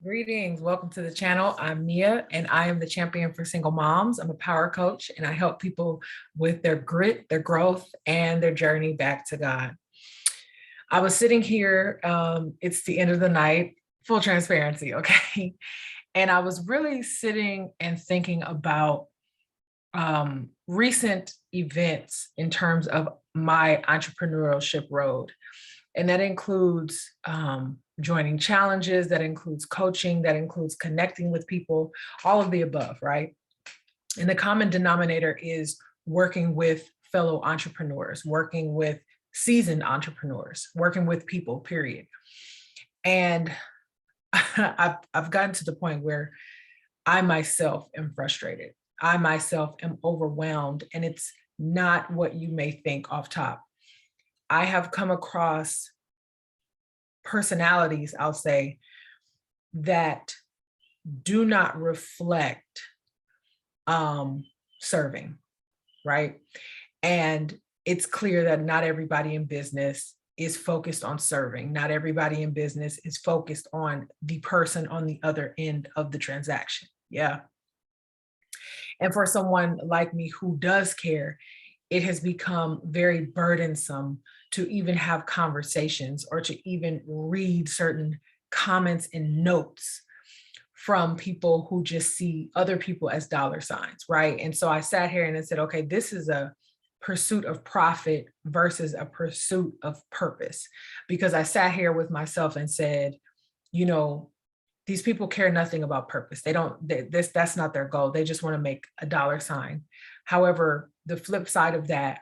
Greetings. Welcome to the channel. I'm Mia, and I am the champion for single moms. I'm a power coach, and I help people with their grit, their growth, and their journey back to God. I was sitting here, it's the end of the night, full transparency, okay? And I was really sitting and thinking about recent events in terms of my entrepreneurship road. And that includes joining challenges, that includes coaching, that includes connecting with people, all of the above, right? And the common denominator is working with fellow entrepreneurs, working with seasoned entrepreneurs, working with people, period. And I've gotten to the point where I myself am frustrated. I myself am overwhelmed, and it's not what you may think off top. I have come across personalities, I'll say, that do not reflect serving, right? And it's clear that not everybody in business is focused on serving. Not everybody in business is focused on the person on the other end of the transaction. Yeah. And for someone like me who does care, it has become very burdensome to even have conversations or to even read certain comments and notes from people who just see other people as dollar signs, right? And so I sat here and I said, okay, this is a pursuit of profit versus a pursuit of purpose. Because I sat here with myself and said, you know, these people care nothing about purpose. That's not their goal. They just want to make a dollar sign. However, the flip side of that,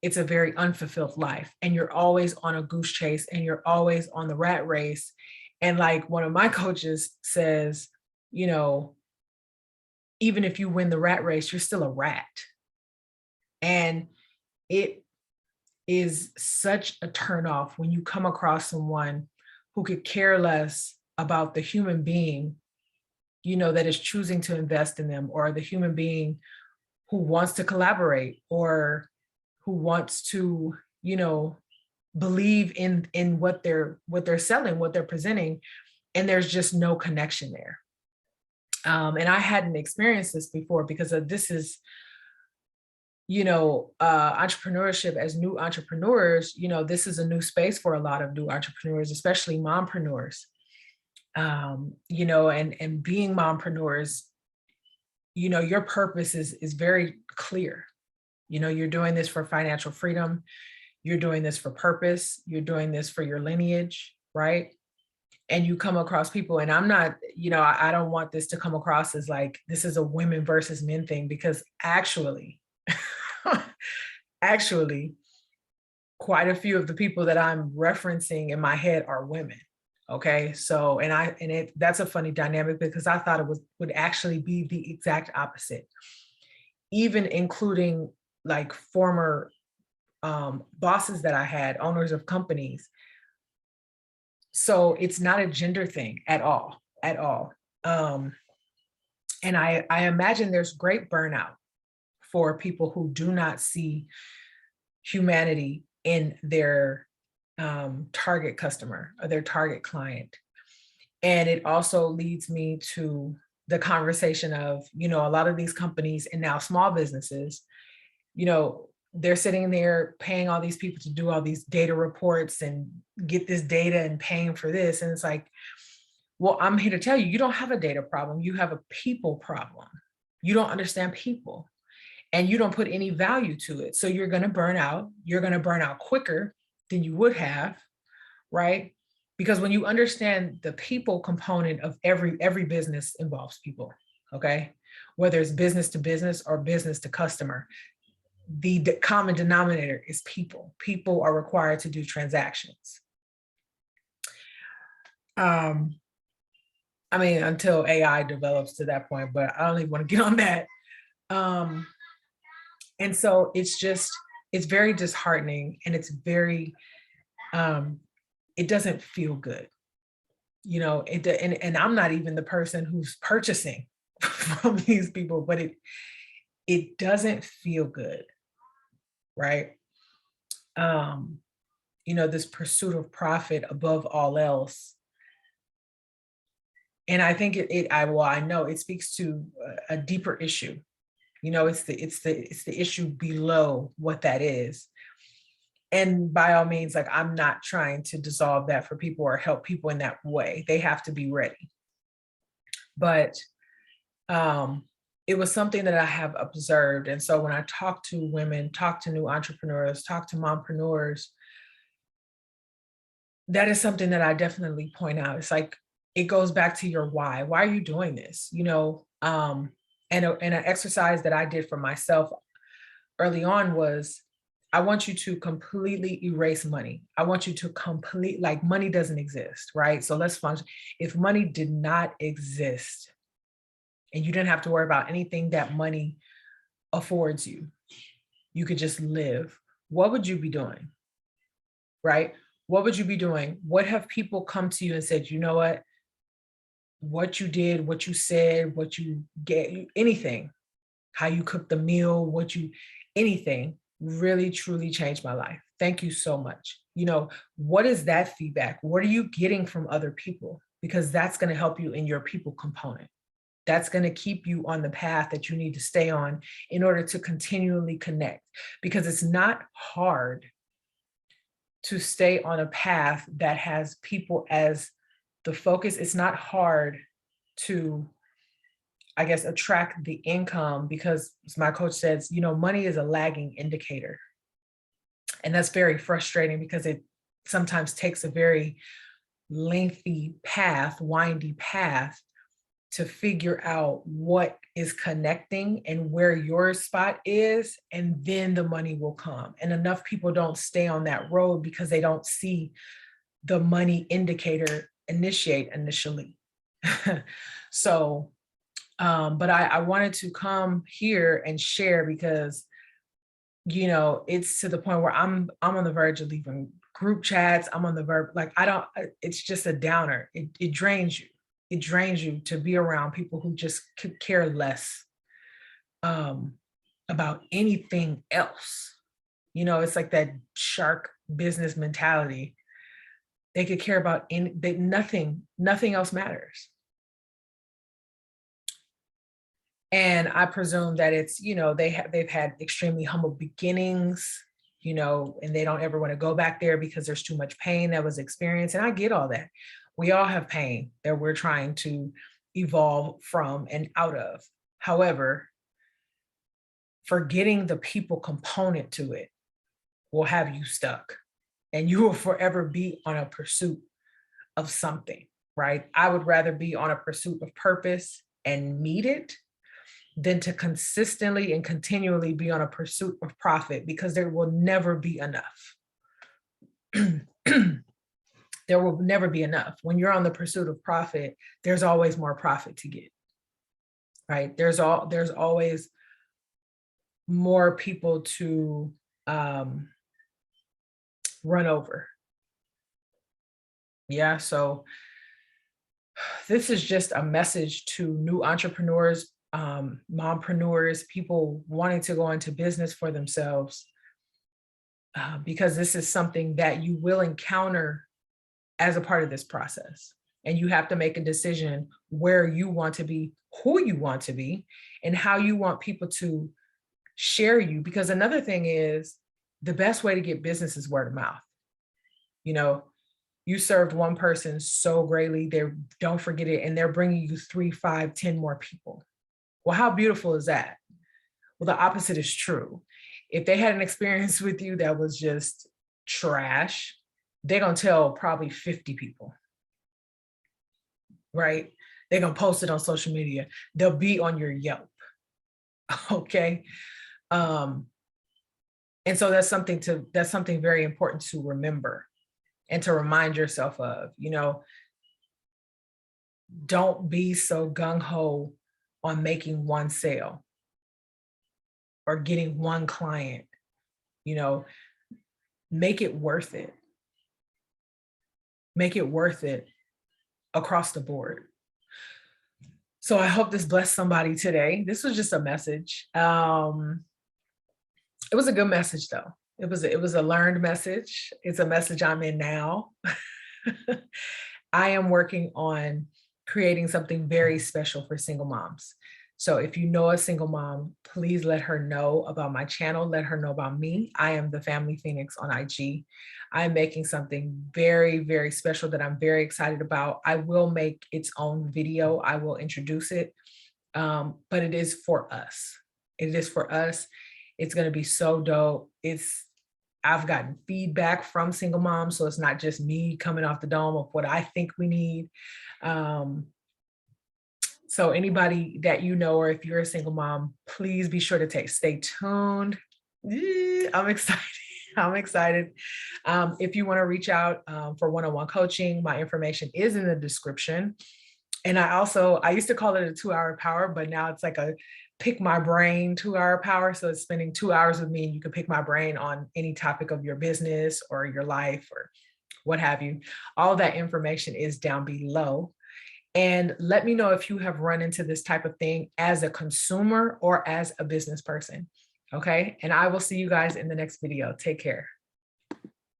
it's a very unfulfilled life, and you're always on a goose chase, and you're always on the rat race. And like one of my coaches says, you know, even if you win the rat race, you're still a rat. And it is such a turnoff when you come across someone who could care less about the human being, you know, that is choosing to invest in them, or the human being who wants to collaborate, or who wants to, you know, believe in what they're selling, what they're presenting, and there's just no connection there. And I hadn't experienced this before, because this is, you know, entrepreneurship as new entrepreneurs. You know, this is a new space for a lot of new entrepreneurs, especially mompreneurs. You know, and being mompreneurs, you know, your purpose is very clear. You know, you're doing this for financial freedom. You're doing this for purpose. You're doing this for your lineage, right? And you come across people, and I'm not, you know, I don't want this to come across as like this is a women versus men thing, because actually, actually, quite a few of the people that I'm referencing in my head are women. Okay, so that's a funny dynamic, because I thought it would actually be the exact opposite, even including like former bosses that I had, owners of companies. So it's not a gender thing at all, at all. And I imagine there's great burnout for people who do not see humanity in their target customer or their target client. And it also leads me to the conversation of, you know, a lot of these companies and now small businesses, you know, they're sitting there paying all these people to do all these data reports and get this data and paying for this. And it's like, well, I'm here to tell you, you don't have a data problem. You have a people problem. You don't understand people, and you don't put any value to it. So you're going to burn out. You're going to burn out quicker than you would have, right? Because when you understand the people component of every business involves people, okay? Whether it's business to business or business to customer, the common denominator is people. People are required to do transactions. I mean, until AI develops to that point, but I don't even want to get on that. And so it's very disheartening, and it's very, it doesn't feel good. You know, and I'm not even the person who's purchasing from these people, but it doesn't feel good, right? You know, this pursuit of profit above all else And I think I know it speaks to a deeper issue. It's the issue below what that is. And by all means, like, I'm not trying to dissolve that for people or help people in that way. They have to be ready. But it was something that I have observed. And so when I talk to women, talk to new entrepreneurs, talk to mompreneurs, that is something that I definitely point out. It's like, it goes back to your why. Why are you doing this? And an exercise that I did for myself early on was, I want you to completely erase money. I want you to like, money doesn't exist, right? So let's function. If money did not exist and you didn't have to worry about anything that money affords you, you could just live, what would you be doing? Right? What would you be doing? What have people come to you and said, you know what you did, what you said, what you get, anything, how you cooked the meal, anything really truly changed my life. Thank you so much. What is that feedback? What are you getting from other people? Because that's going to help you in your people component. That's going to keep you on the path that you need to stay on in order to continually connect, because it's not hard to stay on a path that has people as the focus. It's not hard to, I guess, attract the income, because as my coach says, money is a lagging indicator. And that's very frustrating, because it sometimes takes a very lengthy path, windy path, to figure out what is connecting and where your spot is, and then the money will come. And enough people don't stay on that road because they don't see the money indicator initiate initially. So, but I wanted to come here and share, because, it's to the point where I'm on the verge of leaving group chats. I'm on the verge, like, it's just a downer. It drains you. It drains you to be around people who just could care less about anything else. It's like that shark business mentality. They could care about nothing else matters. And I presume that it's, they've had extremely humble beginnings, and they don't ever want to go back there because there's too much pain that was experienced. And I get all that. We all have pain that we're trying to evolve from and out of. However, forgetting the people component to it will have you stuck, and you will forever be on a pursuit of something, right? I would rather be on a pursuit of purpose and meet it than to consistently and continually be on a pursuit of profit, because there will never be enough. There will never be enough. When you're on the pursuit of profit, there's always more profit to get, right? There's always more people to run over. Yeah, so this is just a message to new entrepreneurs, mompreneurs, people wanting to go into business for themselves, because this is something that you will encounter as a part of this process. And you have to make a decision where you want to be, who you want to be, and how you want people to share you. Because another thing is, the best way to get business is word of mouth. You served one person so greatly, don't forget it, and they're bringing you 3, 5, 10 more people. Well, how beautiful is that? Well, the opposite is true. If they had an experience with you that was just trash, they're going to tell probably 50 people, right? They're going to post it on social media. They'll be on your Yelp. Okay. And so that's something very important to remember and to remind yourself of. Don't be so gung-ho on making one sale or getting one client. Make it worth it. Make it worth it across the board. So I hope this blessed somebody today. This was just a message. It was a good message, though. It was a learned message. It's a message I'm in now. I am working on creating something very special for single moms. So if you know a single mom, please let her know about my channel. Let her know about me. I am the Family Phoenix on IG. I'm making something very, very special that I'm very excited about. I will make its own video. I will introduce it, but it is for us. It is for us. It's going to be so dope. I've gotten feedback from single moms, so it's not just me coming off the dome of what I think we need. So anybody that you know, or if you're a single mom, please be sure to stay tuned. I'm excited. I'm excited. If you want to reach out for one-on-one coaching, my information is in the description. And I used to call it a 2-hour power, but now it's like a pick my brain 2-hour power. So it's spending 2 hours with me and you can pick my brain on any topic of your business or your life or what have you. All that information is down below. And let me know if you have run into this type of thing as a consumer or as a business person. Okay. And I will see you guys in the next video. Take care.